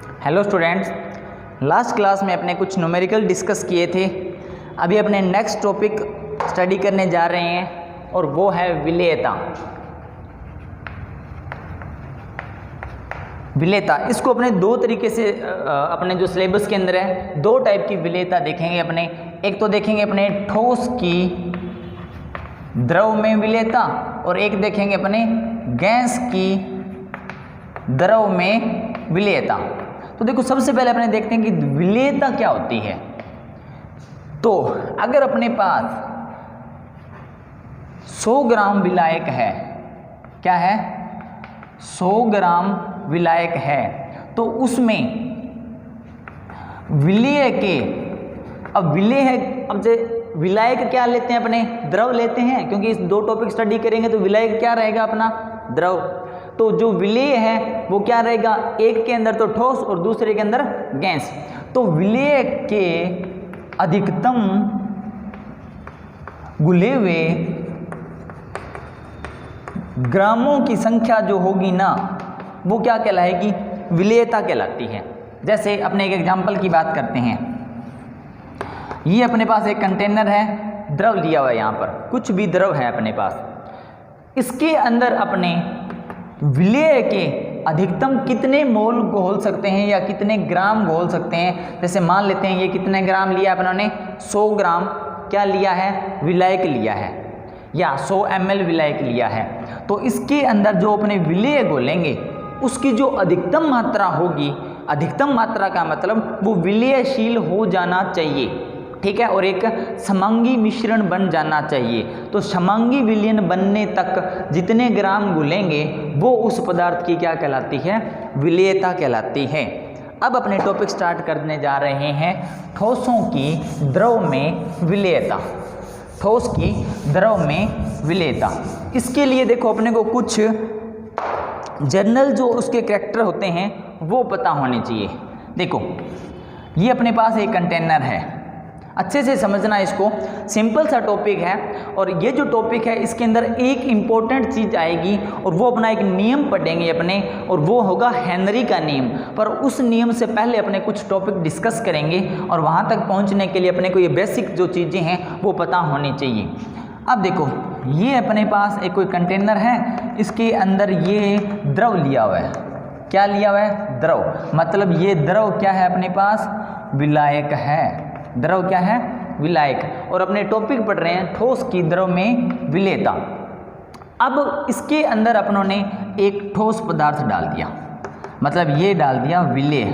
Hello students, last class में अपने कुछ न्यूमेरिकल डिस्कस किए थे। अभी अपने नेक्स्ट टॉपिक स्टडी करने जा रहे हैं और वो है विलेयता। विलेयता इसको अपने दो तरीके से अपने जो सिलेबस के अंदर है दो टाइप की विलेयता देखेंगे अपने। एक तो देखेंगे अपने ठोस की द्रव में विलेयता और एक देखेंगे अपने गैस की द्रव में विलेयता। तो देखो सबसे पहले अपने देखते हैं कि विलेयता क्या होती है। तो अगर अपने पास 100 ग्राम विलायक है, क्या है 100 ग्राम विलायक है, तो उसमें विलेय के अब विलेय है, अब जो विलायक क्या लेते हैं अपने द्रव लेते हैं, क्योंकि इस दो टॉपिक स्टडी करेंगे तो विलायक क्या रहेगा अपना द्रव। तो जो विलेय है वो क्या रहेगा, एक के अंदर तो ठोस और दूसरे के अंदर गैस। तो विलेय के अधिकतम घुले हुए ग्रामों की संख्या जो होगी ना वो क्या कहलाएगी, विलेयता कहलाती है। जैसे अपने एक एग्जांपल की बात करते हैं। ये अपने पास एक कंटेनर है, द्रव लिया हुआ है, यहाँ पर कुछ भी द्रव है अपने पास। इसके अंदर अपने विलेय के अधिकतम कितने मोल घोल सकते हैं या कितने ग्राम घोल सकते हैं। जैसे मान लेते हैं ये कितने ग्राम लिया अपने 100 ग्राम क्या लिया है, विलायक लिया है, या 100 ml विलायक लिया है। तो इसके अंदर जो अपने विलेय घोलेंगे उसकी जो अधिकतम मात्रा होगी, अधिकतम मात्रा का मतलब वो विलेयशील हो जाना चाहिए, ठीक है, और एक समांगी मिश्रण बन जाना चाहिए। तो समांगी विलयन बनने तक जितने ग्राम घुलेंगे वो उस पदार्थ की क्या कहलाती है, विलेयता कहलाती है। अब अपने टॉपिक स्टार्ट करने जा रहे हैं ठोसों की द्रव में विलेयता। ठोस की द्रव में विलेयता, इसके लिए देखो अपने को कुछ जनरल जो उसके कैरेक्टर होते हैं वो पता होने चाहिए। देखो ये अपने पास एक कंटेनर है, अच्छे से समझना इसको, सिंपल सा टॉपिक है। और ये जो टॉपिक है इसके अंदर एक इम्पॉर्टेंट चीज़ आएगी और वो अपना एक नियम पढ़ेंगे अपने, और वो होगा हेनरी का नियम। पर उस नियम से पहले अपने कुछ टॉपिक डिस्कस करेंगे और वहाँ तक पहुँचने के लिए अपने को ये बेसिक जो चीज़ें हैं वो पता होनी चाहिए। अब देखो ये अपने पास एक कोई कंटेनर है, इसके अंदर ये द्रव लिया हुआ है, क्या लिया हुआ है, द्रव। मतलब ये द्रव क्या है अपने पास, विलायक है। द्रव क्या है, विलायक। और अपने टॉपिक पढ़ रहे हैं ठोस की द्रव में विलेयता। अब इसके अंदर अपनों ने एक ठोस पदार्थ डाल दिया, मतलब ये डाल दिया विलेय,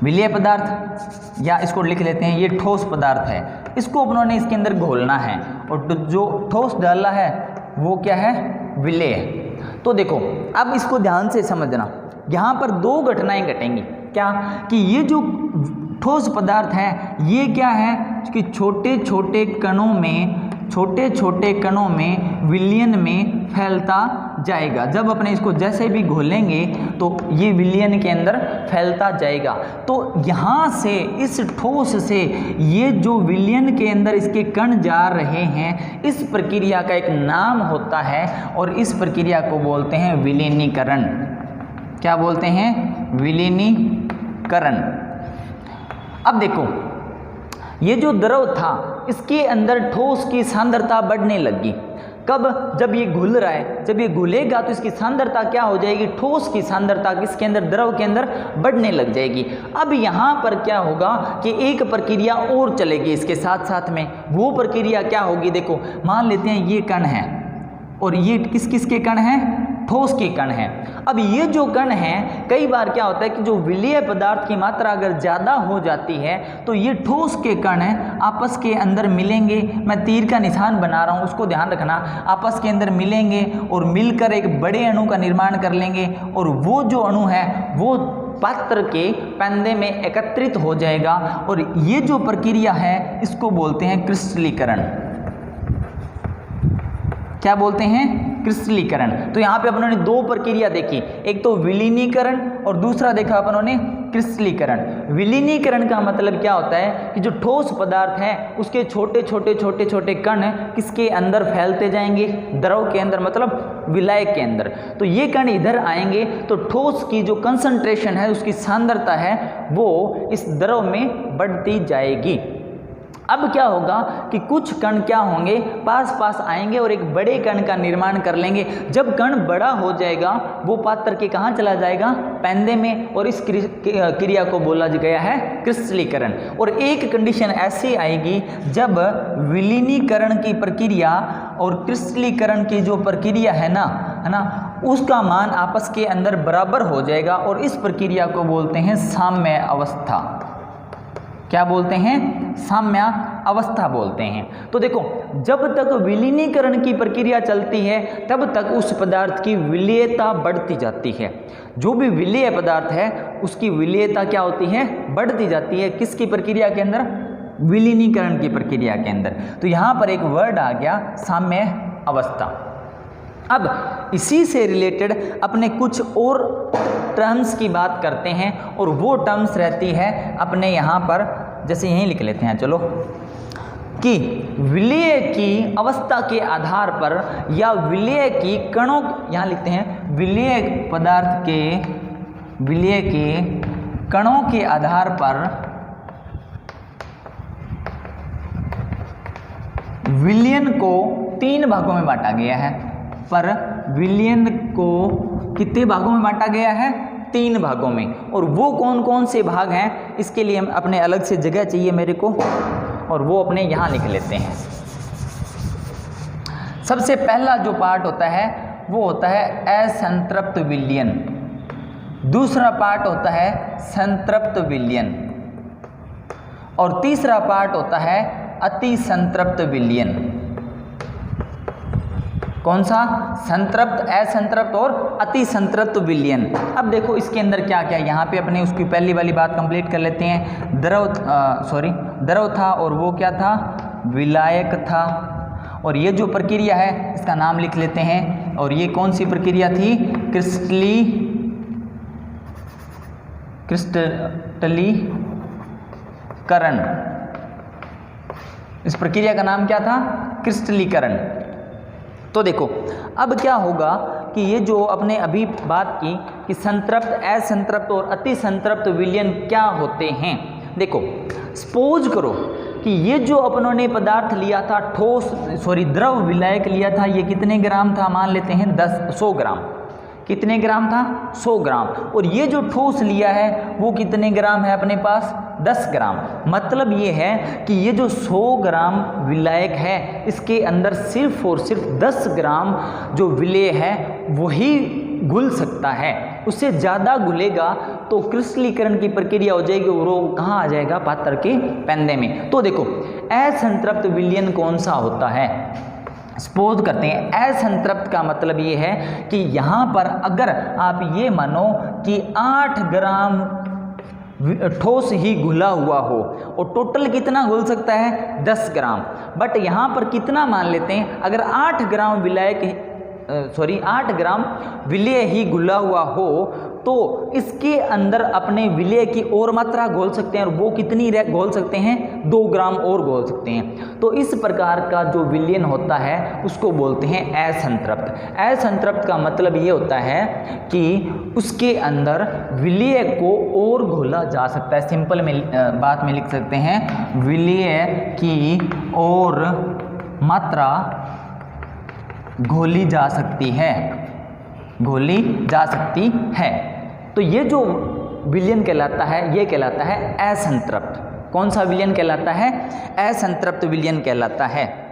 विलेय पदार्थ, या इसको लिख लेते हैं ये ठोस पदार्थ है। इसको अपनों ने इसके अंदर घोलना है और जो ठोस डाला है वो क्या है, विलेय। तो देखो अब इसको ध्यान से समझना, यहाँ पर दो घटनाएं घटेंगी। क्या कि ये जो ठोस पदार्थ है ये क्या है कि छोटे छोटे कणों में विलयन में फैलता जाएगा। जब अपने इसको जैसे भी घोलेंगे तो ये विलयन के अंदर फैलता जाएगा। तो यहाँ से इस ठोस से ये जो विलयन के अंदर इसके कण जा रहे हैं, इस प्रक्रिया का एक नाम होता है और इस प्रक्रिया को बोलते हैं विलीनीकरण। क्या बोलते हैं, विलीनीकरण। अब देखो ये जो द्रव था इसके अंदर ठोस की सांद्रता बढ़ने लगी। कब, जब ये घुल रहा है, जब ये घुलेगा तो इसकी सांद्रता क्या हो जाएगी, ठोस की सांद्रता किसके अंदर, द्रव के अंदर बढ़ने लग जाएगी। अब यहाँ पर क्या होगा कि एक प्रक्रिया और चलेगी इसके साथ साथ में। वो प्रक्रिया क्या होगी, देखो मान लेते हैं ये कण है और ये किस किस के कण हैं, ठोस के कण हैं। अब ये जो कण हैं, कई बार क्या होता है कि जो विलेय पदार्थ की मात्रा अगर ज़्यादा हो जाती है तो ये ठोस के कण हैं आपस के अंदर मिलेंगे। मैं तीर का निशान बना रहा हूँ, उसको ध्यान रखना। आपस के अंदर मिलेंगे और मिलकर एक बड़े अणु का निर्माण कर लेंगे और वो जो अणु है वो पात्र के पैंदे में एकत्रित हो जाएगा। और ये जो प्रक्रिया है इसको बोलते हैं क्रिस्टलीकरण। क्या बोलते हैं, क्रिस्टलीकरण। तो यहाँ पे अपनों ने दो प्रक्रिया देखी, एक तो विलीनीकरण और दूसरा देखा अपनों ने क्रिस्टलीकरण। विलीनीकरण का मतलब क्या होता है कि जो ठोस पदार्थ है उसके छोटे छोटे छोटे छोटे कण किसके अंदर फैलते जाएंगे, द्रव के अंदर, मतलब विलायक के अंदर। तो ये कण इधर आएंगे तो ठोस की जो कंसंट्रेशन है, उसकी सांद्रता है, वो इस द्रव में बढ़ती जाएगी। अब क्या होगा कि कुछ कण क्या होंगे, पास पास आएंगे और एक बड़े कण का निर्माण कर लेंगे। जब कण बड़ा हो जाएगा वो पात्र के कहाँ चला जाएगा, पैंदे में, और इस क्रिया को बोला गया है क्रिस्टलीकरण। और एक कंडीशन ऐसी आएगी जब विलीनीकरण की प्रक्रिया और क्रिस्टलीकरण की जो प्रक्रिया है ना, उसका मान आपस के अंदर बराबर हो जाएगा और इस प्रक्रिया को बोलते हैं साम्य अवस्था। क्या बोलते हैं, साम्य अवस्था बोलते हैं। तो देखो, जब तक विलीनीकरण की प्रक्रिया चलती है तब तक उस पदार्थ की विलेयता बढ़ती जाती है। जो भी विलेय पदार्थ है उसकी विलेयता क्या होती है, बढ़ती जाती है। किसकी प्रक्रिया के अंदर, विलीनीकरण की प्रक्रिया के अंदर। तो यहाँ पर एक वर्ड आ गया साम्य अवस्था। अब इसी से रिलेटेड अपने कुछ और टर्म्स की बात करते हैं और वो टर्म्स रहती है अपने यहाँ पर, जैसे यहीं लिख लेते हैं चलो, कि विलेय की अवस्था के आधार पर या विलेय की कणों, यहाँ लिखते हैं विलेय पदार्थ के विलेय के कणों के आधार पर विलयन को 3 भागों में बांटा गया है। पर विलयन को कितने भागों में बांटा गया है, 3 भागों में। और वो कौन कौन से भाग हैं, इसके लिए हम अपने अलग से जगह चाहिए मेरे को, और वो अपने यहाँ लिख लेते हैं। सबसे पहला जो पार्ट होता है वो होता है असंतृप्त विलयन, दूसरा पार्ट होता है संतृप्त विलयन, और तीसरा पार्ट होता है अति संतृप्त विलयन। कौन सा, संतृप्त, असंतृप्त और अति संतृप्त विलयन। अब देखो इसके अंदर क्या क्या है, यहाँ पे अपने उसकी पहली वाली बात कंप्लीट कर लेते हैं। द्रव था और वो क्या था, विलायक था। और ये जो प्रक्रिया है इसका नाम लिख लेते हैं, और ये कौन सी प्रक्रिया थी, क्रिस्टलीकरण। इस प्रक्रिया का नाम क्या था, क्रिस्टलीकरण। तो देखो अब क्या होगा कि ये जो अपने अभी बात की कि संतृप्त, असंतृप्त और अति संतृप्त विलयन क्या होते हैं। देखो सपोज करो कि ये जो अपनों ने पदार्थ लिया था, द्रव विलायक लिया था, ये कितने ग्राम था, मान लेते हैं 100 ग्राम। कितने ग्राम था, 100 ग्राम। और ये जो ठोस लिया है वो कितने ग्राम है अपने पास, 10 ग्राम। मतलब ये है कि ये जो 100 ग्राम विलायक है इसके अंदर सिर्फ और सिर्फ 10 ग्राम जो विलेय है वही घुल सकता है। उससे ज़्यादा घुलेगा तो क्रिस्टलीकरण की प्रक्रिया हो जाएगी और वो कहाँ आ जाएगा, पात्र के पैंदे में। तो देखो असंतृप्त विलयन कौन सा होता है, सपोज करते हैं असंतृप्त का मतलब ये है कि यहाँ पर अगर आप ये मानो कि 8 ग्राम ठोस ही घुला हुआ हो और टोटल कितना घुल सकता है, 10 ग्राम। बट यहाँ पर कितना मान लेते हैं, अगर 8 ग्राम 8 ग्राम विलेय ही घुला हुआ हो तो इसके अंदर अपने विलेय की और मात्रा घोल सकते हैं, और वो कितनी घोल सकते हैं, 2 ग्राम और घोल सकते हैं। तो इस प्रकार का जो विलयन होता है उसको बोलते हैं असंतृप्त। असंतृप्त का मतलब ये होता है कि उसके अंदर विलेय को और घोला जा सकता है। सिंपल में बात में लिख सकते हैं विलेय की और मात्रा घोली जा सकती है, घोली जा सकती है। तो ये जो विलयन कहलाता है ये कहलाता है असंतृप्त। कौन सा विलयन कहलाता है, असंतृप्त विलयन कहलाता है।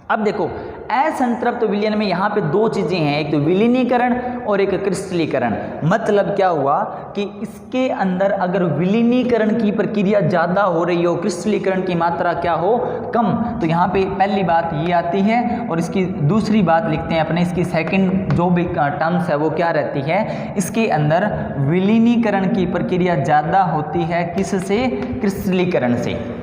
अब देखो असंतृप्त विलयन में यहाँ पे 2 चीज़ें हैं, एक तो विलीनीकरण और एक क्रिस्टलीकरण। मतलब क्या हुआ कि इसके अंदर अगर विलीनीकरण की प्रक्रिया ज़्यादा हो रही हो, क्रिस्टलीकरण की मात्रा क्या हो, कम, तो यहाँ पे पहली बात ये आती है। और इसकी दूसरी बात लिखते हैं अपने, इसकी सेकंड जो भी टर्म्स है वो क्या रहती है, इसके अंदर विलीनीकरण की प्रक्रिया ज़्यादा होती है किससे, क्रिस्टलीकरण से।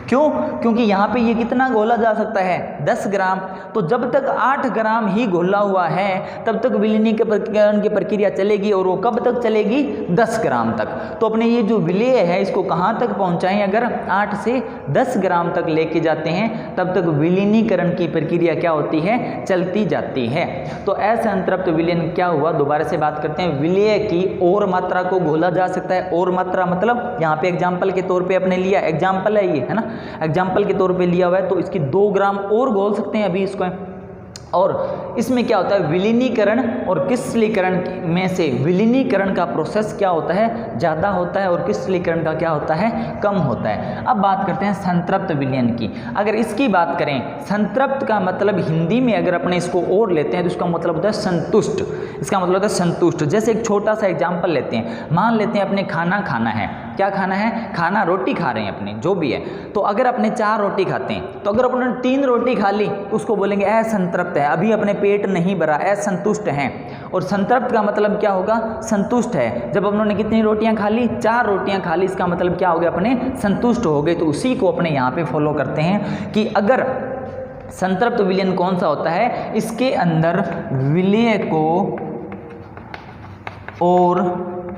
क्यों? क्योंकि यहाँ पे ये कितना घोला जा सकता है 10 ग्राम। तो जब तक 8 ग्राम ही घोला हुआ है तब तक विलीनीकरण की प्रक्रिया चलेगी, और वो कब तक चलेगी? 10 ग्राम तक। तो अपने ये जो विलेय है इसको कहाँ तक पहुँचाएं? अगर 8 से 10 ग्राम तक लेके जाते हैं तब तक विलीनीकरण की प्रक्रिया क्या होती है? चलती जाती है। तो असंतृप्त विलयन क्या हुआ? दोबारा से बात करते हैं। विलेय की और मात्रा को घोला जा सकता है। और मात्रा मतलब यहाँ पे एग्जाम्पल के तौर पे अपने लिया, एग्जाम्पल है ये, है ना, एग्जाम्पल के तौर पे लिया हुआ है, तो इसकी 2 ग्राम और घोल सकते हैं अभी इसको। और इसमें क्या होता है? विलीनीकरण और क्रिस्टलीकरण में से विलीनीकरण का प्रोसेस क्या होता है? ज़्यादा होता है, और क्रिस्टलीकरण का क्या होता है? कम होता है। अब बात करते हैं संतृप्त विलयन की। अगर इसकी बात करें, संतृप्त का मतलब हिंदी में अगर अपने इसको और लेते हैं तो इसका मतलब होता है संतुष्ट। इसका मतलब होता है संतुष्ट। जैसे एक छोटा सा एग्जाम्पल लेते हैं, मान लेते हैं अपने खाना खाना है। क्या खाना है? खाना, रोटी खा रहे हैं अपने, जो भी है। तो अगर अपने 4 रोटी खाते हैं, तो अगर अपने 3 रोटी खा ली तो उसको बोलेंगे असंतृप्त है, अभी अपने पेट नहीं भरा, असंतुष्ट हैं। और संतृप्त का मतलब क्या होगा? संतुष्ट है। जब उन्होंने कितनी रोटियां खा ली? 4 रोटियां खा ली, इसका मतलब क्या हो गया? अपने संतुष्ट हो गए। तो उसी को अपने यहाँ पे फॉलो करते हैं कि अगर संतृप्त विलयन कौन सा होता है? इसके अंदर विलेय को और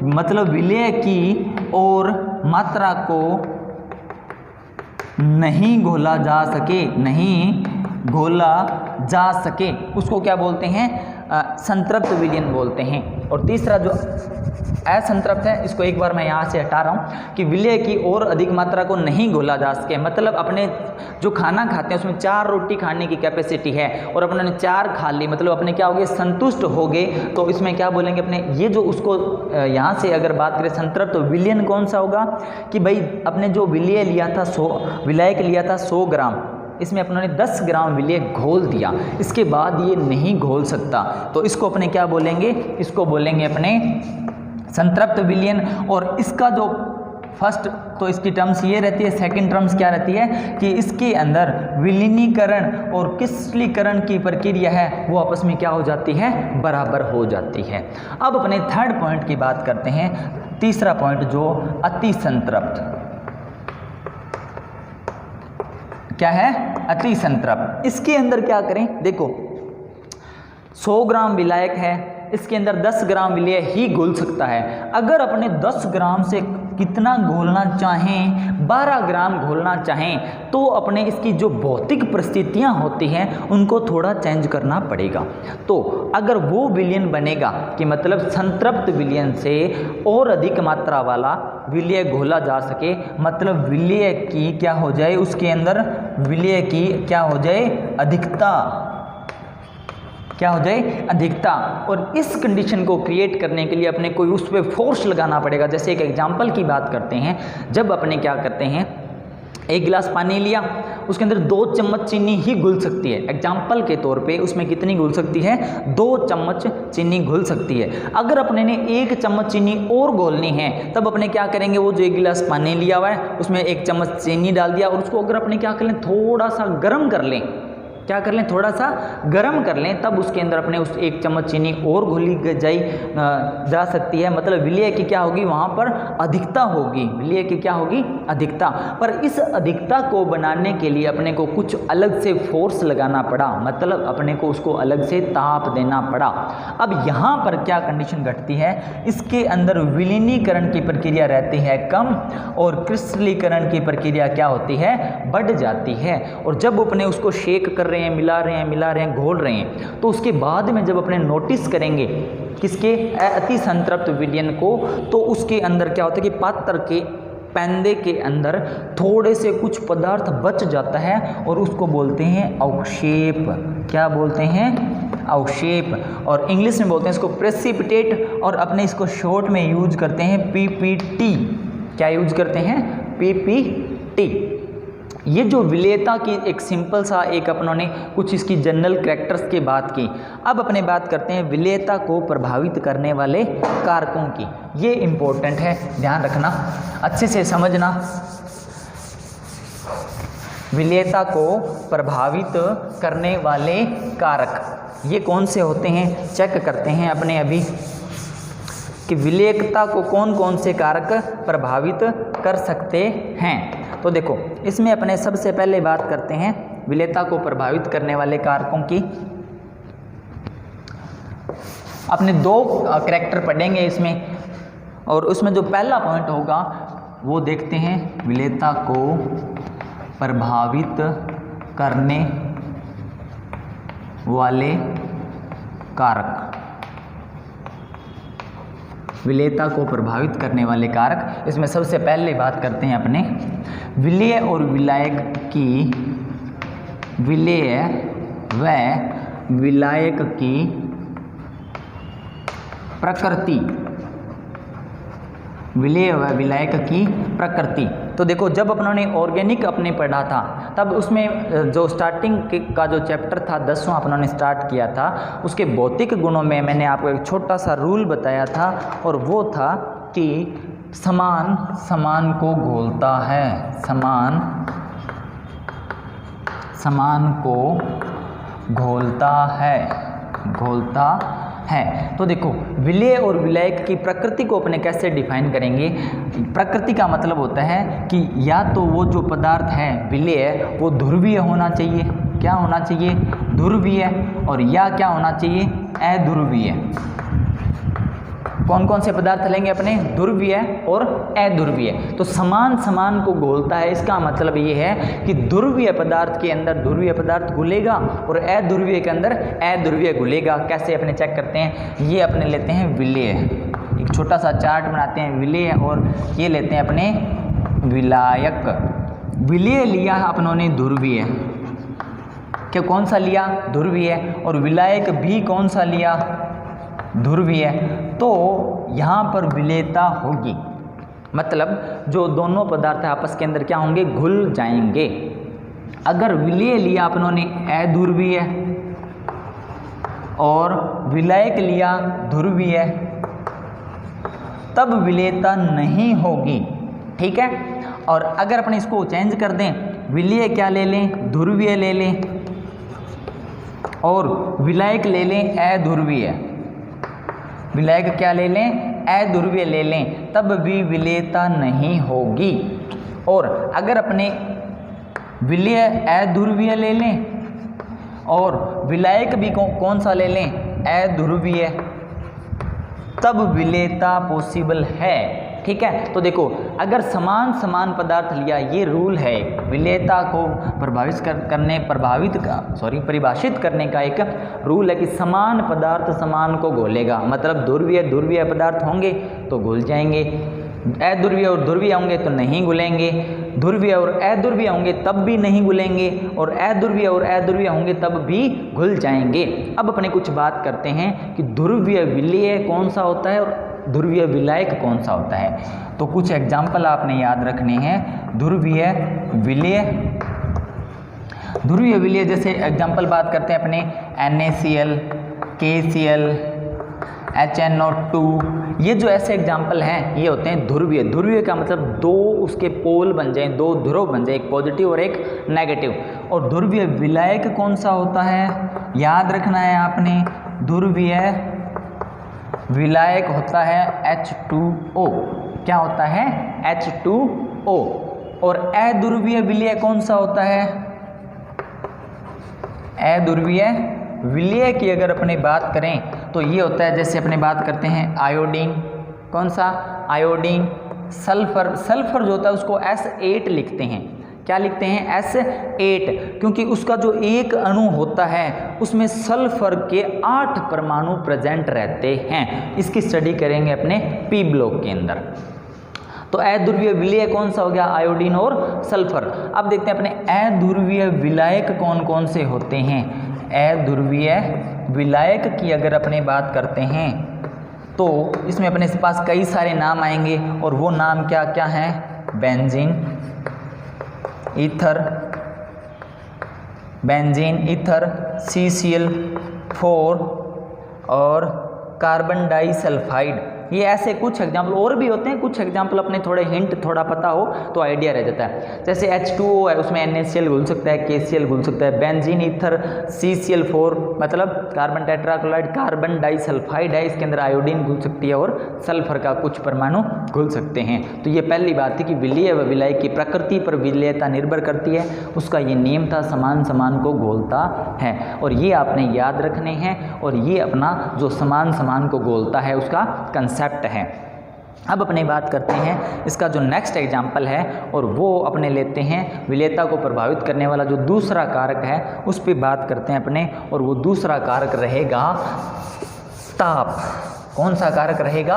मतलब विलेय की और मात्रा को नहीं घोला जा सके, नहीं घोला जा सके, उसको क्या बोलते हैं? संतृप्त विलयन बोलते हैं। और तीसरा जो असंतृप्त है, इसको एक बार मैं यहाँ से हटा रहा हूँ कि विलेय की और अधिक मात्रा को नहीं घोला जा सके, मतलब अपने जो खाना खाते हैं उसमें 4 रोटी खाने की कैपेसिटी है और अपने 4 खा ली, मतलब अपने क्या हो गए? संतुष्ट हो गए। तो इसमें क्या बोलेंगे अपने? ये जो उसको यहाँ से अगर बात करें संतृप्त, तो विलयन कौन सा होगा कि भाई अपने जो विलेय लिया था 100, विलायक लिया था 100 ग्राम, इसमें अपने 10 ग्राम विलेय घोल दिया, इसके बाद ये नहीं घोल सकता, तो इसको अपने क्या बोलेंगे? इसको बोलेंगे अपने संतृप्त विलयन। और इसका जो फर्स्ट तो इसकी टर्म्स ये रहती है, सेकंड टर्म्स क्या रहती है कि इसके अंदर विलीनीकरण और क्रिस्टलीकरण की प्रक्रिया है वो आपस में क्या हो जाती है? बराबर हो जाती है। अब अपने थर्ड पॉइंट की बात करते हैं, तीसरा पॉइंट जो अति संतृप्त। क्या है? अति संतृप्त। इसके अंदर क्या करें? देखो 100 ग्राम विलायक है, इसके अंदर 10 ग्राम विलेय ही घुल सकता है। अगर अपने 10 ग्राम से कितना घोलना चाहें, 12 ग्राम घोलना चाहें, तो अपने इसकी जो भौतिक परिस्थितियां होती हैं उनको थोड़ा चेंज करना पड़ेगा। तो अगर वो विलयन बनेगा कि मतलब संतृप्त विलयन से और अधिक मात्रा वाला विलेय घोला जा सके, मतलब विलेय की क्या हो जाए? उसके अंदर विलेय की क्या हो जाए? अधिकता। क्या हो जाए? अधिकता। और इस कंडीशन को क्रिएट करने के लिए अपने कोई उस पर फोर्स लगाना पड़ेगा। जैसे एक एग्जांपल की बात करते हैं, जब अपने क्या करते हैं, 1 गिलास पानी लिया, उसके अंदर 2 चम्मच चीनी ही घुल सकती है। एग्जाम्पल के तौर पे उसमें कितनी घुल सकती है? 2 चम्मच चीनी घुल सकती है। अगर अपने ने 1 चम्मच चीनी और घोलनी है, तब अपने क्या करेंगे? वो जो 1 गिलास पानी लिया हुआ है उसमें 1 चम्मच चीनी डाल दिया, और उसको अगर अपने क्या कर लें? थोड़ा सा गर्म कर लें। क्या कर लें? थोड़ा सा गर्म कर लें, तब उसके अंदर अपने उस 1 चम्मच चीनी और घोली जा सकती है। मतलब विलेय की क्या होगी? वहाँ पर अधिकता होगी। विलेय की क्या होगी? अधिकता। पर इस अधिकता को बनाने के लिए अपने को कुछ अलग से फोर्स लगाना पड़ा, मतलब अपने को उसको अलग से ताप देना पड़ा। अब यहाँ पर क्या कंडीशन घटती है? इसके अंदर विलीनीकरण की प्रक्रिया रहती है कम, और क्रिस्टलीकरण की प्रक्रिया क्या होती है? बढ़ जाती है। और जब अपने उसको शेक कर मिला रहे हैं, घोल रहे हैं, तो उसके बाद में जब अपने नोटिस करेंगे किसके? अति संतृप्त विलयन को, तो उसके अंदर क्या होता है कि पात्र के पैंदे के अंदर थोड़े से कुछ पदार्थ बच जाता है, और उसको बोलते हैं अवक्षेप। क्या बोलते हैं? अवक्षेप। और इंग्लिश में बोलते हैं इसको प्रेसिपिटेट, और अपने इसको शॉर्ट में यूज करते हैं पीपीटी। क्या यूज करते हैं? पीपीटी। ये जो विलेयता की एक सिंपल सा एक अपनों ने कुछ इसकी जनरल कैरेक्टर्स की बात की। अब अपने बात करते हैं विलेयता को प्रभावित करने वाले कारकों की। ये इम्पोर्टेंट है, ध्यान रखना, अच्छे से समझना। विलेयता को प्रभावित करने वाले कारक ये कौन से होते हैं? चेक करते हैं अपने अभी कि विलेयता को कौन कौन से कारक प्रभावित कर सकते हैं। तो तो देखो इसमें अपने सबसे पहले बात करते हैं विलेयता को प्रभावित करने वाले कारकों की। अपने 2 कैरेक्टर पढ़ेंगे इसमें, और उसमें जो पहला पॉइंट होगा वो देखते हैं विलेयता को प्रभावित करने वाले कारक। विलेयता को प्रभावित करने वाले कारक, इसमें सबसे पहले बात करते हैं अपने विलेय और विलायक की, विलेय व विलायक की प्रकृति, विलेय व विलायक की प्रकृति। तो देखो जब अपनों ऑर्गेनिक अपने पढ़ा था तब उसमें जो स्टार्टिंग का जो चैप्टर था 10वां अपनों ने स्टार्ट किया था, उसके भौतिक गुणों में मैंने आपको एक छोटा सा रूल बताया था, और वो था कि समान समान को घोलता है, समान समान को घोलता है, घोलता है। तो देखो विलेय और विलायक की प्रकृति को अपने कैसे डिफाइन करेंगे। प्रकृति का मतलब होता है कि या तो वो जो पदार्थ है विलेय वो ध्रुवीय होना चाहिए, क्या होना चाहिए, ध्रुवीय, और या क्या होना चाहिए, अध्रुवीय। कौन कौन से पदार्थ लेंगे अपने, ध्रुवीय और अध्रुवीय। तो समान समान को घोलता है, इसका मतलब ये है कि ध्रुवीय पदार्थ के अंदर ध्रुवीय पदार्थ घुलेगा और अध्रुवीय के अंदर अध्रुवीय घुलेगा। कैसे अपने चेक करते हैं, ये अपने लेते हैं विलेय, एक छोटा सा चार्ट बनाते हैं विलेय, और ये लेते हैं अपने विलायक। विलेय लिया अपनों ने ध्रुवीय, क्या कौन सा लिया, ध्रुवीय, और विलायक भी कौन सा लिया, ध्रुवीय। तो यहाँ पर विलेयता होगी, मतलब जो दोनों पदार्थ आपस के अंदर क्या होंगे, घुल जाएंगे। अगर विलेय लिया अपनों ने अध्रुवीय और विलायक लिया ध्रुवीय, तब विलेयता नहीं होगी, ठीक है। और अगर अपने इसको चेंज कर दें, विलेय क्या ले लें, ध्रुवीय ले लें, और विलायक ले लें अध्रुवीय, विलायक क्या ले लें, अध्रुवीय ले लें, तब भी विलेयता नहीं होगी। और अगर अपने विलेय अध्रुवीय ले लें और विलायक भी कौन सा ले लें, अध्रुवीय, तब विलेयता पॉसिबल है, ठीक है। तो देखो अगर समान समान पदार्थ लिया, ये रूल है विलेयता को परिभाषित करने का एक रूल है कि समान पदार्थ समान को घोलेगा, मतलब ध्रुवीय ध्रुवीय पदार्थ होंगे तो घुल जाएंगे, अध्रुवीय और ध्रुवीय होंगे तो नहीं घुलेंगे, ध्रुवीय और अध्रुवीय होंगे तब भी नहीं घुलेंगे, और अध्रुवीय और अध्रुवीय होंगे तब भी घुल जाएंगे। अब अपने कुछ बात करते हैं कि ध्रुवीय विलेय कौन सा होता है और ध्रुवीय विलायक कौन सा होता है। तो कुछ एग्जाम्पल आपने याद रखने हैं। ध्रुवीय विलेय, ध्रुवीय विलेय जैसे एग्जाम्पल बात करते हैं अपने NaCl, KCl, HNO2, ये जो ऐसे एग्जाम्पल हैं ये होते हैं ध्रुवीय। ध्रुवीय का मतलब दो उसके पोल बन जाएं, दो ध्रुव बन जाए, एक पॉजिटिव और एक नेगेटिव। और ध्रुवीय विलायक कौन सा होता है, याद रखना है आपने, ध्रुवीय विलायक होता है H2O, क्या होता है, H2O। और अध्रुवीय विलेय कौन सा होता है, अध्रुवीय विलेय की अगर अपने बात करें तो ये होता है, जैसे अपने बात करते हैं आयोडीन, कौन सा, आयोडीन, सल्फर, सल्फर जो होता है उसको S8 लिखते हैं, क्या लिखते हैं, S8, क्योंकि उसका जो एक अणु होता है उसमें सल्फर के 8 परमाणु प्रेजेंट रहते हैं। इसकी स्टडी करेंगे अपने P ब्लॉक के अंदर। तो अध्रुवीय विलेय कौन सा हो गया, आयोडीन और सल्फर। अब देखते हैं अपने अध्रुवीय विलायक कौन कौन से होते हैं। अध्रुवीय विलायक की अगर अपने बात करते हैं तो इसमें अपने पास कई सारे नाम आएंगे, और वो नाम क्या क्या हैं, benzene, ether, benzene, ether, CCl4 और कार्बन डाइसल्फाइड। ये ऐसे कुछ एग्जाम्पल और भी होते हैं, कुछ एग्जाम्पल अपने थोड़े हिंट थोड़ा पता हो तो आइडिया रह जाता है। जैसे H2O है, उसमें NaCl घुल सकता है, KCl घुल सकता है, बेंजीन ईथर CCl4 मतलब कार्बन टेट्राक्लोराइड, कार्बन डाइसल्फाइड है, इसके अंदर आयोडीन घुल सकती है और सल्फर का कुछ परमाणु घुल सकते हैं। तो ये पहली बात है कि विलेय व विलायक की प्रकृति पर विलेयता निर्भर करती है, उसका ये नियम था, समान समान को घोलता है, और ये आपने याद रखने हैं, और ये अपना जो समान समान को घोलता है उसका कंसेप्ट है। अब अपने बात करते हैं इसका जो नेक्स्ट एग्जाम्पल है, और वो अपने लेते हैं विलेयता को प्रभावित करने वाला जो दूसरा कारक है उस पर बात करते हैं अपने, और वो दूसरा कारक रहेगा ताप। कौन सा कारक रहेगा?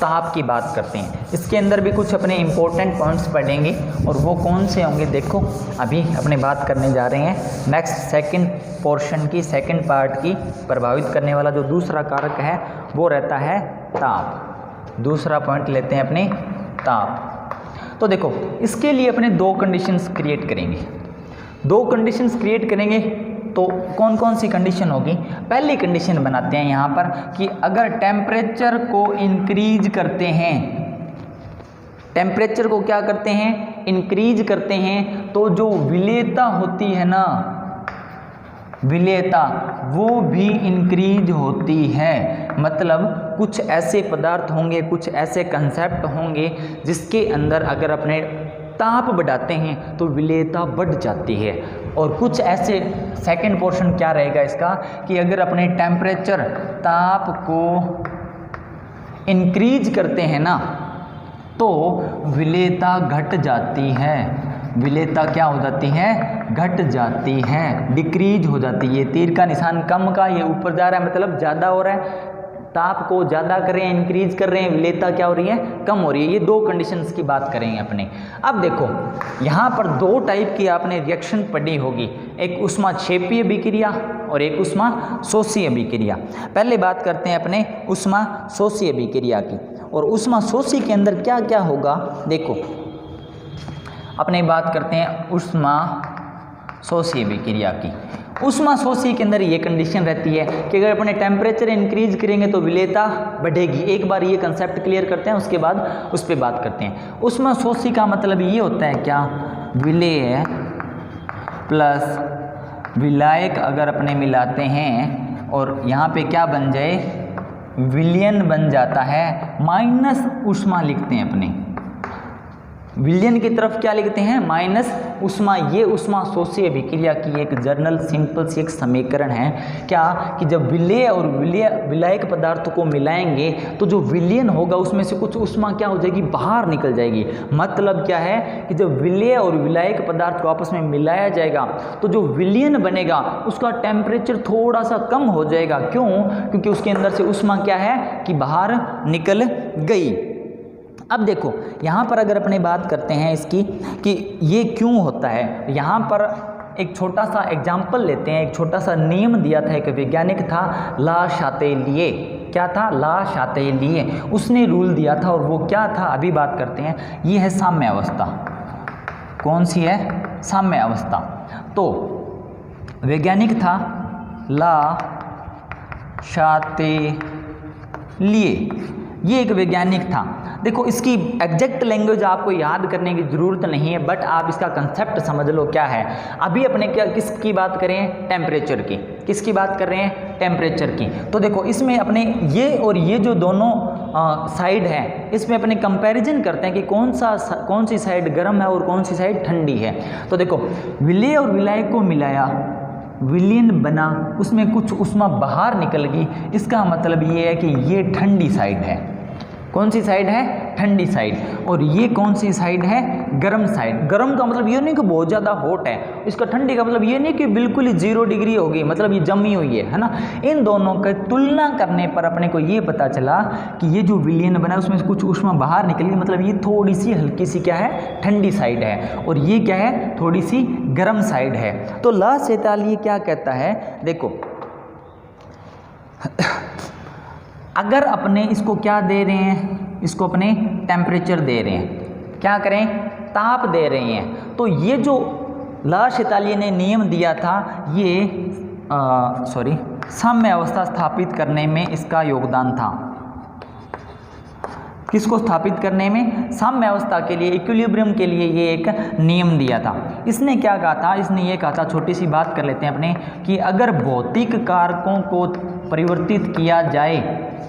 ताप की बात करते हैं। इसके अंदर भी कुछ अपने इंपॉर्टेंट पॉइंट्स पढ़ेंगे, और वो कौन से होंगे देखो अभी अपने बात करने जा रहे हैं नेक्स्ट सेकंड पोर्शन की, सेकंड पार्ट की। प्रभावित करने वाला जो दूसरा कारक है वो रहता है ताप। दूसरा पॉइंट लेते हैं अपने ताप। तो देखो इसके लिए अपने दो कंडीशंस क्रिएट करेंगे, दो कंडीशंस क्रिएट करेंगे। तो कौन कौन सी कंडीशन होगी? पहली कंडीशन बनाते हैं यहाँ पर कि अगर टेम्परेचर को इंक्रीज करते हैं, टेम्परेचर को क्या करते हैं? इंक्रीज करते हैं, तो जो विलेयता होती है ना, विलेयता वो भी इंक्रीज होती है। मतलब कुछ ऐसे पदार्थ होंगे, कुछ ऐसे कंसेप्ट होंगे जिसके अंदर अगर अपने ताप बढ़ाते हैं तो विलेयता बढ़ जाती है। और कुछ ऐसे सेकंड पोर्शन क्या रहेगा इसका कि अगर अपने टेम्परेचर ताप को इंक्रीज करते हैं ना तो विलेयता घट जाती है। विलेयता क्या हो जाती है? घट जाती है, डिक्रीज हो जाती है। तीर का निशान कम का, ये ऊपर जा रहा है मतलब ज़्यादा हो रहा है। ताप को ज़्यादा कर रहे हैं, इंक्रीज कर रहे हैं, विलेयता क्या हो रही है? कम हो रही है। ये दो कंडीशंस की बात करेंगे अपने। अब देखो यहाँ पर दो टाइप की आपने रिएक्शन पढ़ी होगी, एक ऊष्माक्षेपीय अभिक्रिया और एक ऊष्माशोषीय अभिक्रिया। पहले बात करते हैं अपने ऊष्माशोषीय अभिक्रिया की। और ऊष्माशोषी के अंदर क्या क्या होगा देखो, अपने बात करते हैं ऊष्माशोषीय अभिक्रिया की। ऊष्माशोषी के अंदर ये कंडीशन रहती है कि अगर अपने टेम्परेचर इंक्रीज करेंगे तो विलेयता बढ़ेगी। एक बार ये कंसेप्ट क्लियर करते हैं, उसके बाद उस पर बात करते हैं। ऊष्माशोषी का मतलब ये होता है क्या? विलेय प्लस विलायक अगर अपने मिलाते हैं और यहाँ पे क्या बन जाए? विलयन बन जाता है, माइनस ऊष्मा लिखते हैं अपने। विलयन की तरफ क्या लिखते हैं? माइनस ऊष्मा। ये ऊष्माशोषीय अभिक्रिया की एक जर्नल सिंपल सी एक समीकरण है क्या कि जब विलेय और विलायक पदार्थों को मिलाएंगे तो जो विलयन होगा उसमें से कुछ ऊष्मा क्या हो जाएगी? बाहर निकल जाएगी। मतलब क्या है कि जब विलेय और विलायक पदार्थ को आपस में मिलाया जाएगा तो जो विलयन बनेगा उसका टेम्परेचर थोड़ा सा कम हो जाएगा। क्यों? क्योंकि उसके अंदर से ऊष्मा क्या है कि बाहर निकल गई। अब देखो यहाँ पर अगर अपने बात करते हैं इसकी कि ये क्यों होता है, यहाँ पर एक छोटा सा एग्जाम्पल लेते हैं। एक छोटा सा नियम दिया था, एक वैज्ञानिक था ला शातेलिए। क्या था? ला शातेलिए। उसने रूल दिया था, और वो क्या था अभी बात करते हैं। ये है साम्य अवस्था। कौन सी है? साम्य अवस्था। तो वैज्ञानिक था ला शातेलिए, ये एक वैज्ञानिक था। देखो इसकी एग्जैक्ट लैंग्वेज आपको याद करने की ज़रूरत नहीं है, बट आप इसका कंसेप्ट समझ लो क्या है। अभी अपने क्या किसकी बात करें? टेम्परेचर की। किसकी बात कर रहे हैं? टेम्परेचर की। तो देखो इसमें अपने ये और ये जो दोनों साइड है, इसमें अपने कंपैरिजन करते हैं कि कौन सी साइड गर्म है और कौन सी साइड ठंडी है। तो देखो विलेय और विलायक को मिलाया, विलयन बना, उसमें कुछ ऊष्मा बाहर निकल गई। इसका मतलब ये है कि ये ठंडी साइड है। कौन सी साइड है? ठंडी साइड। और ये कौन सी साइड है? गर्म साइड। गर्म का मतलब ये नहीं कि बहुत ज़्यादा हॉट है, इसका ठंडी का मतलब ये नहीं कि बिल्कुल ही 0 डिग्री होगी, मतलब ये जमी हुई है ना। इन दोनों की तुलना करने पर अपने को ये पता चला कि ये जो विलयन बना उसमें कुछ ऊष्मा बाहर निकली, मतलब ये थोड़ी सी हल्की सी क्या है? ठंडी साइड है। और ये क्या है? थोड़ी सी गर्म साइड है। तो ला शातेलिए क्या कहता है? देखो अगर अपने इसको क्या दे रहे हैं? इसको अपने टेम्परेचर दे रहे हैं, क्या करें? ताप दे रहे हैं। तो ये जो ला शातेलिए ने नियम दिया था, ये साम्य अवस्था स्थापित करने में इसका योगदान था। किसको स्थापित करने में, साम्य अवस्था के लिए, इक्विलिब्रियम के लिए ये एक नियम दिया था। इसने क्या कहा था, इसने ये कहा था, छोटी सी बात कर लेते हैं अपने, कि अगर भौतिक कारकों को परिवर्तित किया जाए,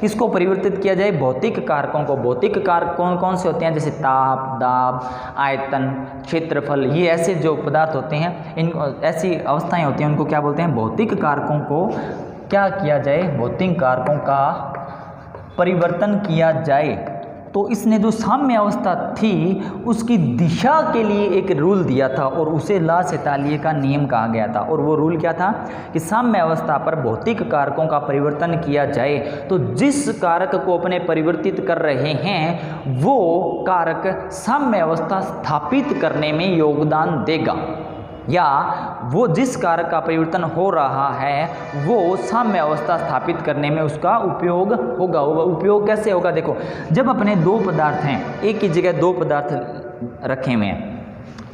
किसको परिवर्तित किया जाए, भौतिक कारकों को। भौतिक कारक कौन कौन से होते हैं, जैसे ताप, दाब, आयतन, क्षेत्रफल, ये ऐसे जो पदार्थ होते हैं, इन ऐसी अवस्थाएं होती हैं, उनको क्या बोलते हैं, भौतिक कारकों को क्या किया जाए, भौतिक कारकों का परिवर्तन किया जाए। तो इसने जो साम्य अवस्था थी उसकी दिशा के लिए एक रूल दिया था और उसे ला सेतालिये का नियम कहा गया था। और वो रूल क्या था कि साम्य अवस्था पर भौतिक कारकों का परिवर्तन किया जाए तो जिस कारक को अपने परिवर्तित कर रहे हैं वो कारक साम्य अवस्था स्थापित करने में योगदान देगा, या वो जिस कारक का परिवर्तन हो रहा है वो साम्य अवस्था स्थापित करने में उसका उपयोग होगा। उपयोग कैसे होगा, देखो, जब अपने दो पदार्थ हैं, एक ही जगह दो पदार्थ रखे हुए हैं,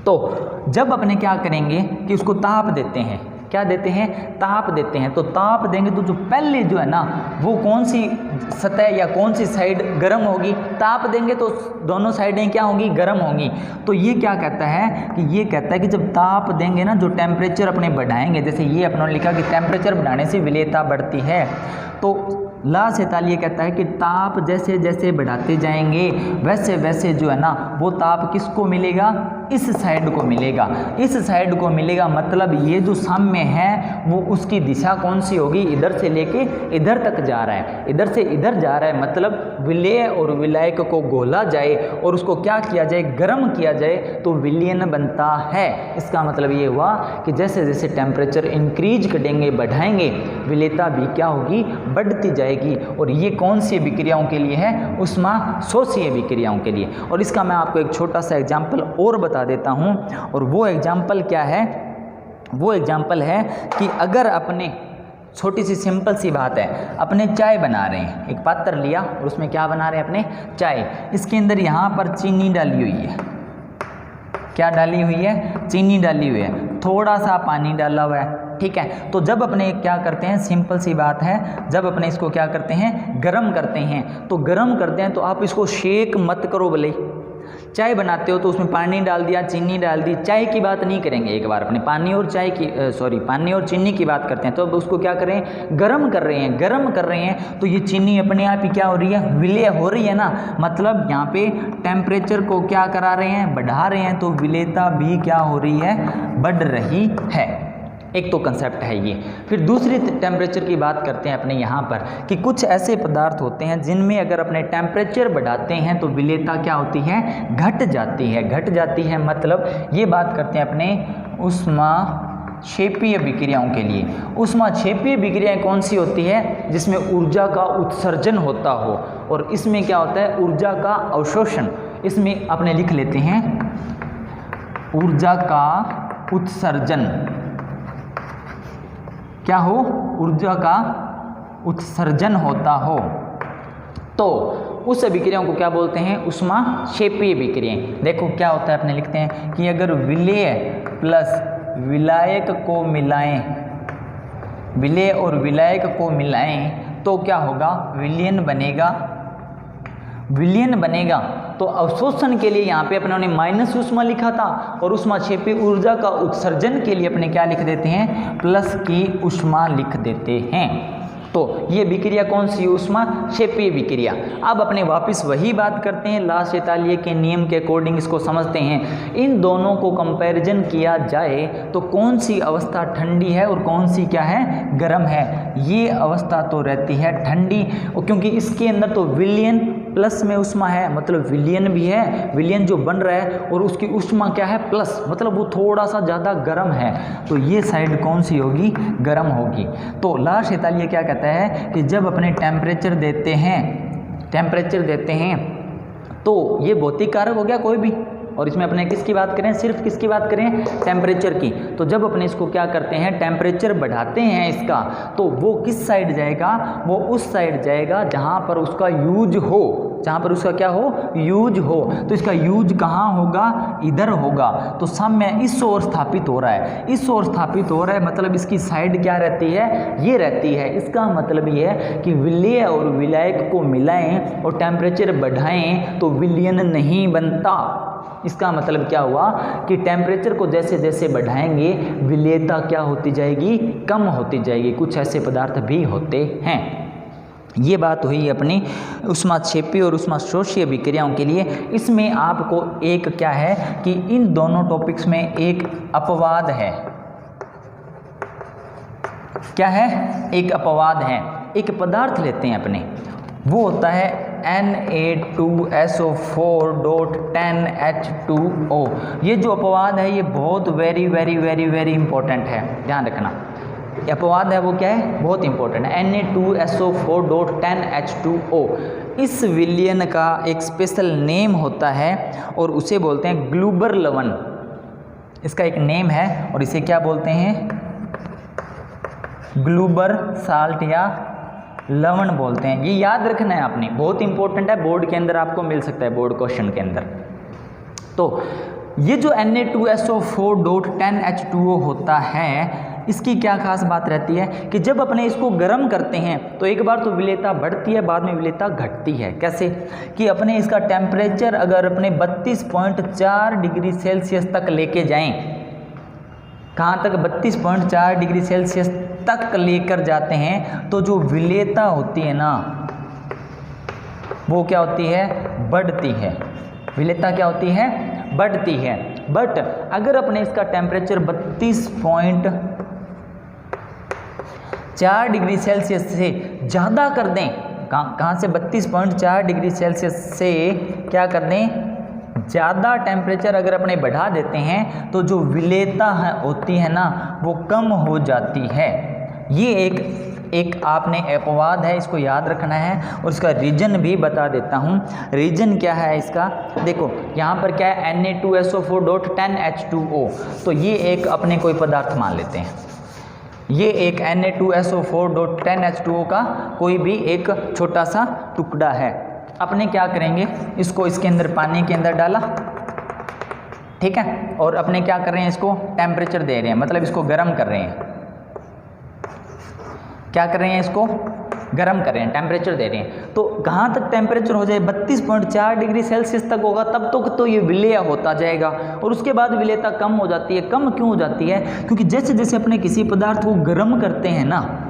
तो जब अपने क्या करेंगे कि उसको ताप देते हैं, क्या देते हैं, ताप देते हैं। तो ताप देंगे तो जो पहले जो है ना वो कौन सी सतह या कौन सी साइड गर्म होगी, ताप देंगे तो दोनों साइडें क्या होंगी, गर्म होंगी। तो ये क्या कहता है कि ये कहता है कि जब ताप देंगे ना, जो टेम्परेचर अपने बढ़ाएंगे, जैसे ये अपने लिखा कि टेम्परेचर बढ़ाने से विलेयता बढ़ती है, तो ला सेतालिये कहता है कि ताप जैसे जैसे बढ़ाते जाएंगे वैसे वैसे जो है ना वो ताप किसको मिलेगा, इस साइड को मिलेगा, इस साइड को मिलेगा। मतलब ये जो साम्य है वो उसकी दिशा कौन सी होगी, इधर से लेके इधर तक जा रहा है, इधर से इधर जा रहा है। मतलब विलेय और विलायक को घोला जाए और उसको क्या किया जाए, गर्म किया जाए तो विलयन बनता है। इसका मतलब ये हुआ कि जैसे जैसे टेम्परेचर इंक्रीज करेंगे, बढ़ाएंगे, विलेयता भी क्या होगी, बढ़ती जाएगी। और ये कौन सी विक्रियाओं के लिए है, ऊष्माशोषीय विक्रियाओं के लिए। और इसका मैं आपको एक छोटा सा एग्जाम्पल और बता देता हूँ, और वो एग्जाम्पल क्या है, वो एग्जाम्पल है कि अगर अपने, छोटी सी सिंपल सी बात है, अपने चाय बना रहे हैं, एक पात्र लिया और उसमें क्या बना रहे हैं, अपने चाय, इसके अंदर यहाँ पर चीनी डाली हुई है, क्या डाली हुई है, चीनी डाली हुई है, थोड़ा सा पानी डाला हुआ है, ठीक है। तो जब अपने क्या करते हैं, सिंपल सी बात है, जब अपने इसको क्या करते हैं, गरम करते हैं, तो गरम करते हैं तो आप इसको शेक मत करो भले। चाय बनाते हो तो उसमें पानी डाल दिया, चीनी डाल दी, चाय की बात नहीं करेंगे, एक बार अपने पानी और चाय की पानी और चीनी की बात करते हैं। तो अब उसको क्या करें, गरम कर रहे हैं, गरम कर रहे हैं, तो ये चीनी अपने आप ही क्या हो रही है, विलय हो रही है ना। मतलब यहाँ पे टेम्परेचर को क्या करा रहे हैं, बढ़ा रहे हैं, तो विलेयता भी क्या हो रही है, बढ़ रही है। एक तो कंसेप्ट है ये। फिर दूसरी टेम्परेचर की बात करते हैं अपने यहाँ पर कि कुछ ऐसे पदार्थ होते हैं जिनमें अगर अपने टेम्परेचर बढ़ाते हैं तो विलेयता क्या होती है, घट जाती है, घट जाती है। मतलब ये बात करते हैं अपने ऊष्माक्षेपीय विक्रियाओं के लिए। ऊष्माक्षेपीय विक्रियाएं कौन सी होती है, जिसमें ऊर्जा का उत्सर्जन होता हो, और इसमें क्या होता है, ऊर्जा का अवशोषण। इसमें अपने लिख लेते हैं ऊर्जा का उत्सर्जन, क्या हो, ऊर्जा का उत्सर्जन होता हो, तो उस विक्रियाओं को क्या बोलते हैं, ऊष्माक्षेपीय विक्रियाएं। देखो क्या होता है, अपने लिखते हैं कि अगर विलेय प्लस विलायक को मिलाएं, विलेय और विलायक को मिलाएं तो क्या होगा, विलयन बनेगा। विलयन बनेगा तो अवशोषण के लिए यहाँ पे अपने ने माइनस ऊष्मा लिखा था, और ऊष्माक्षेपी ऊर्जा का उत्सर्जन के लिए अपने क्या लिख देते हैं, प्लस की ऊष्मा लिख देते हैं। तो ये विक्रिया कौन सी, ऊष्माक्षेपीय विक्रिया। अब अपने वापस वही बात करते हैं, ला सेतालिये के नियम के अकॉर्डिंग इसको समझते हैं। इन दोनों को कंपैरिजन किया जाए तो कौन सी अवस्था ठंडी है और कौन सी क्या है, गर्म है। ये अवस्था तो रहती है ठंडी, क्योंकि इसके अंदर तो विलयन प्लस में ऊष्मा है, मतलब विलयन भी है, विलयन जो बन रहा है, और उसकी ऊष्मा क्या है, प्लस, मतलब वो थोड़ा सा ज़्यादा गर्म है। तो ये साइड कौन सी होगी, गर्म होगी। तो ला सेतालिये क्या कहता है कि जब अपने टेम्परेचर देते हैं, टेम्परेचर देते हैं तो ये भौतिक कारक हो गया कोई भी, और इसमें अपने किसकी बात करें, सिर्फ किसकी बात करें, टेम्परेचर की। तो जब अपने इसको क्या करते हैं, टेम्परेचर बढ़ाते हैं इसका, तो वो किस साइड जाएगा, वो उस साइड जाएगा जहाँ पर उसका यूज हो, जहाँ पर उसका क्या हो, यूज हो। तो इसका यूज कहाँ होगा, इधर होगा। तो साम्य इस ओर स्थापित हो रहा है, इस ओर स्थापित हो रहा है, मतलब इसकी साइड क्या रहती है, ये रहती है। इसका मतलब ये है कि विलेय और विलायक को मिलाएं और टेम्परेचर बढ़ाएं तो विलयन नहीं बनता। इसका मतलब क्या हुआ कि टेम्परेचर को जैसे जैसे बढ़ाएंगे विलेयता क्या होती जाएगी, कम होती जाएगी। कुछ ऐसे पदार्थ भी होते हैं। ये बात हुई अपनी ऊष्माक्षेपी और ऊष्माशोषीय विक्रियाओं के लिए। इसमें आपको एक क्या है कि इन दोनों टॉपिक्स में एक अपवाद है। क्या है, एक अपवाद है। एक पदार्थ लेते हैं अपने, वो होता है Na2SO4.10H2O। ये जो अपवाद है ये बहुत वेरी इंपॉर्टेंट है, ध्यान रखना। अपवाद है वो क्या है, बहुत इंपॉर्टेंट है। Na2SO4.10H2O इस विलयन का एक स्पेशल नेम होता है और उसे बोलते हैं ग्लूबर लवण। इसका एक नेम है और इसे क्या बोलते हैं, ग्लूबर साल्ट या लवण बोलते हैं। ये याद रखना है आपने, बहुत इंपॉर्टेंट है, बोर्ड के अंदर आपको मिल सकता है, बोर्ड क्वेश्चन के अंदर। तो ये जो Na2SO4.10H2O होता है, इसकी क्या खास बात रहती है कि जब अपने इसको गर्म करते हैं तो एक बार तो विलेयता बढ़ती है, बाद में विलेयता घटती है। कैसे कि अपने इसका टेम्परेचर अगर अपने 32.4 डिग्री सेल्सियस तक लेके जाएं, कहाँ तक, 32.4 डिग्री सेल्सियस तक लेकर जाते हैं, तो जो विलेयता होती है ना वो क्या होती है, बढ़ती है। विलेयता क्या होती है, बढ़ती है। बट अगर अपने इसका टेम्परेचर 32.4 डिग्री सेल्सियस से ज़्यादा कर दें, कहाँ से, 32.4 डिग्री सेल्सियस से क्या कर दें, ज़्यादा टेम्परेचर अगर अपने बढ़ा देते हैं तो जो विलेयता होती है ना वो कम हो जाती है। ये एक आपने अपवाद है, इसको याद रखना है। और इसका रीजन भी बता देता हूँ। रीजन क्या है इसका, देखो यहाँ पर क्या है, Na2SO4.10H2O। तो ये एक अपने कोई पदार्थ मान लेते हैं, ये एक Na2SO4.10H2O का कोई भी एक छोटा सा टुकड़ा है। अपने क्या करेंगे, इसको इसके अंदर पानी के अंदर डाला, ठीक है, और अपने क्या कर रहे हैं, इसको टेम्परेचर दे रहे हैं, मतलब इसको गर्म कर रहे हैं। क्या कर रहे हैं, इसको गर्म कर रहे हैं, टेम्परेचर दे रहे हैं। तो कहाँ तक टेम्परेचर हो जाए, 32.4 डिग्री सेल्सियस तक होगा, तब तक तो ये विलेय होता जाएगा। और उसके बाद विलेयता कम हो जाती है। कम क्यों हो जाती है, क्योंकि जैसे जैसे अपने किसी पदार्थ को गर्म करते हैं ना,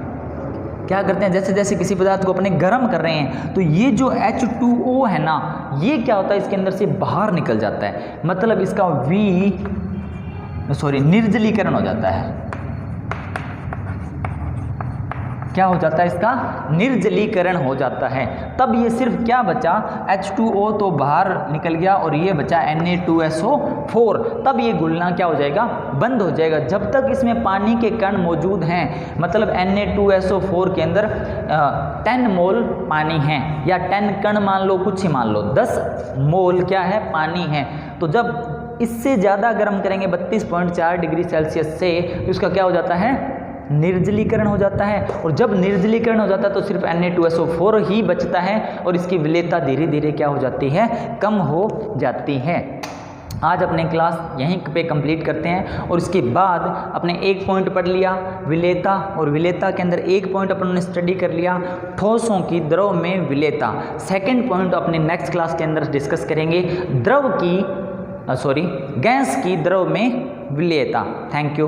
क्या करते हैं, जैसे जैसे किसी पदार्थ को अपने गर्म कर रहे हैं तो ये जो H2O है ना, ये क्या होता है, इसके अंदर से बाहर निकल जाता है, मतलब इसका निर्जलीकरण हो जाता है। क्या हो जाता है, इसका निर्जलीकरण हो जाता है। तब ये सिर्फ क्या बचा, H2O तो बाहर निकल गया और ये बचा Na2SO4। तब ये घुलना क्या हो जाएगा, बंद हो जाएगा। जब तक इसमें पानी के कण मौजूद हैं, मतलब Na2SO4 के अंदर 10 मोल पानी है, या 10 कण मान लो, कुछ ही मान लो, 10 मोल क्या है, पानी है। तो जब इससे ज़्यादा गर्म करेंगे 32.4 डिग्री सेल्सियस से, तो इसका क्या हो जाता है, निर्जलीकरण हो जाता है। और जब निर्जलीकरण हो जाता है तो सिर्फ Na2SO4 ही बचता है और इसकी विलेयता धीरे धीरे क्या हो जाती है, कम हो जाती है। आज अपने क्लास यहीं पे कंप्लीट करते हैं और इसके बाद अपने एक पॉइंट पढ़ लिया विलेयता, और विलेयता के अंदर एक पॉइंट अपन स्टडी कर लिया ठोसों की द्रव में विलेयता। सेकंड पॉइंट अपने नेक्स्ट क्लास के अंदर डिस्कस करेंगे गैस की द्रव में विलेयता। Thank you.